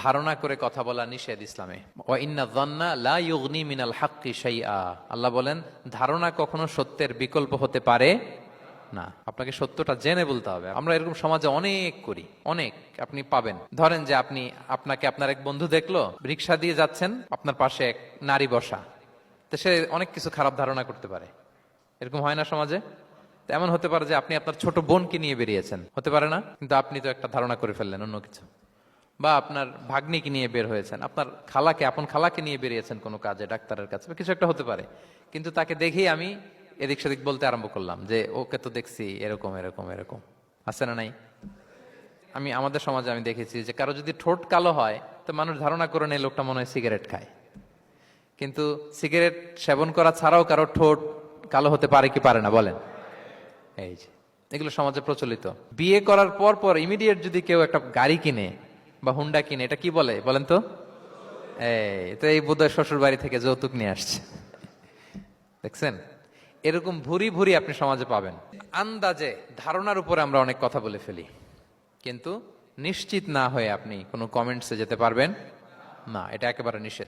ধারণা করে কথা বলা নিষেধ ইসলামে। ওয়া ইন্না যান্না লা ইউগনি মিনাল হাক্কি শাইআ, আল্লাহ বলেন ধারণা কখনো সত্যের বিকল্প হতে পারে না। আপনাকে সত্যটা জেনে বলতে হবে। আমরা এরকম সমাজে অনেক করি, অনেক। আপনি পাবেন, ধরেন যে আপনাকে আপনার এক বন্ধু দেখলো, রিক্সা দিয়ে যাচ্ছেন, আপনার পাশে এক নারী বসা, তো সে অনেক কিছু খারাপ ধারণা করতে পারে। এরকম হয় না সমাজে? তো এমন হতে পারে যে আপনি আপনার ছোট বোনকে নিয়ে বেরিয়েছেন, হতে পারে না? কিন্তু আপনি তো একটা ধারণা করে ফেললেন অন্য কিছু। বা আপনার ভাগ্নিকে নিয়ে বের হয়েছেন, আপনার আপন খালাকে নিয়ে বেরিয়েছেন কোনো কাজে, ডাক্তারের কাছে, বা কিছু একটা হতে পারে। কিন্তু তাকে দেখেই আমি এদিক সেদিক বলতে আরম্ভ করলাম যে ওকে তো দেখছি এরকম এরকম এরকম। আছে না নাই? আমাদের সমাজে আমি দেখেছি যে কারো যদি ঠোঁট কালো হয়, তো মানুষ ধারণা করে নেয় লোকটা মনে হয় সিগারেট খায়। কিন্তু সিগারেট সেবন করা ছাড়াও কারো ঠোঁট কালো হতে পারে কি পারে না বলেন? এই যে এগুলো সমাজে প্রচলিত। বিয়ে করার পর পর ইমিডিয়েট যদি কেউ একটা গাড়ি কিনে বা হুন্ডা কিনে, এটা কি বলে বলেন তো? এই বোধহয় শ্বশুর বাড়ি থেকে যৌতুক নিয়ে আসছে। দেখছেন, এরকম ভুরি ভুরি আপনি সমাজে পাবেন। আন্দাজে, ধারণার উপরে আমরা অনেক কথা বলে ফেলি, কিন্তু নিশ্চিত না হয়ে আপনি কোনো কমেন্টসে যেতে পারবেন না। এটা একেবারে নিষেধ।